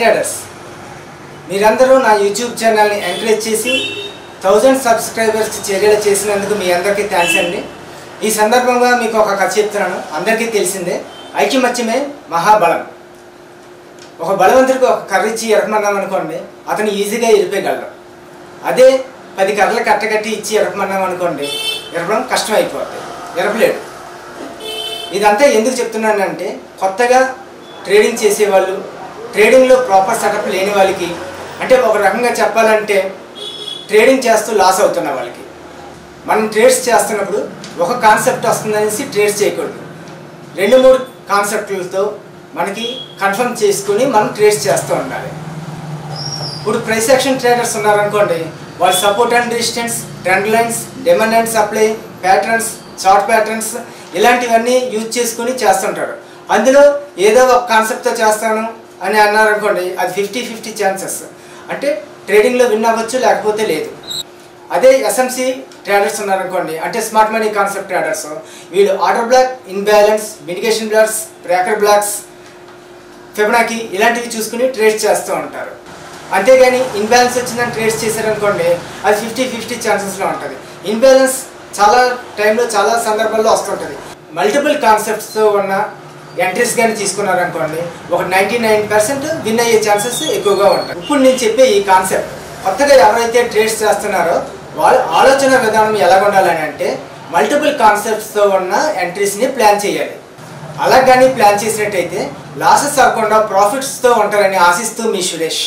Traders, మీరందరూ నా YouTube ఛానల్ని ఎంకరేజ్ చేసి 1000 సబ్స్క్రైబర్స్కి చేరేలా చేసినందుకు మీ అందరికీ థ్యాంక్స్ అండి. ఈ సందర్భంగా మీకు ఒక కథ చెప్తున్నాను. అందరికీ తెలిసిందే, ఐకమత్యమే మహాబలం. ఒక బలవంతుడికి ఒక కర్ర ఇచ్చి ఎరపమన్నాం అనుకోండి, అతను ఈజీగా ఎరిపేయగలరు. అదే 10 కర్రలు కట్టకట్టి ఇచ్చి ఎరపమన్నాం అనుకోండి, ఎరపడం కష్టం అయిపోతుంది, ఎరపలేడు. ఇదంతా ఎందుకు చెప్తున్నానంటే, కొత్తగా ట్రేడింగ్ చేసేవాళ్ళు, ట్రేడింగ్లో ప్రాపర్ సెటప్ లేని వాళ్ళకి, అంటే ఒక రకంగా చెప్పాలంటే ట్రేడింగ్ చేస్తూ లాస్ అవుతున్న వాళ్ళకి, మనం ట్రేడ్స్ చేస్తున్నప్పుడు ఒక కాన్సెప్ట్ వస్తుందనేసి ట్రేడ్స్ చేయకూడదు. 2-3 కాన్సెప్ట్లతో మనకి కన్ఫర్మ్ చేసుకుని మనం ట్రేడ్స్ చేస్తూ ఉండాలి. ఇప్పుడు ప్రైస్ యాక్షన్ ట్రేడర్స్ ఉన్నారనుకోండి, వాళ్ళు support and resistance, trend lines, demand and supply, patterns, chart patterns ఇలాంటివన్నీ యూజ్ చేసుకుని చేస్తుంటారు. అందులో ఏదో ఒక కాన్సెప్ట్తో చేస్తాను అని అన్నారనుకోండి, అది 50-50 ఛాన్సెస్. అంటే ట్రేడింగ్లో విన్ అవ్వచ్చు, లేకపోతే లేదు. అదే ఎస్ఎంసి ట్రేడర్స్ ఉన్నారనుకోండి, అంటే స్మార్ట్ మనీ కాన్సెప్ట్ ట్రేడర్స్, వీళ్ళు order black, imbalance, mitigation blocks, breaker blocks, Fibonacci ఇలాంటివి చూసుకుని ట్రేడ్స్ చేస్తూ ఉంటారు. అంతేగాని ఇన్బ్యాలెన్స్ వచ్చిందని ట్రేడ్స్ చేశారనుకోండి, అది 50-50 ఛాన్సెస్లో ఉంటుంది. ఇన్బ్యాలెన్స్ చాలా టైంలో చాలా సందర్భాల్లో వస్తుంటుంది. మల్టిపుల్ కాన్సెప్ట్స్తో ఉన్న ఎంట్రీస్ కానీ తీసుకున్నారనుకోండి, ఒక 99% విన్ అయ్యే ఛాన్సెస్ ఎక్కువగా ఉంటాయి. ఇప్పుడు నేను చెప్పే ఈ కాన్సెప్ట్ కొత్తగా ఎవరైతే ట్రేడ్స్ చేస్తున్నారో వాళ్ళ ఆలోచన విధానం ఎలా ఉండాలని అంటే, మల్టిపుల్ కాన్సెప్ట్స్తో ఉన్న ఎంట్రీస్ని ప్లాన్ చేయాలి. అలా కానీ ప్లాన్ చేసినట్టయితే లాసెస్ అవ్వకుండా ప్రాఫిట్స్తో ఉంటారని ఆశిస్తూ మీ సురేష్.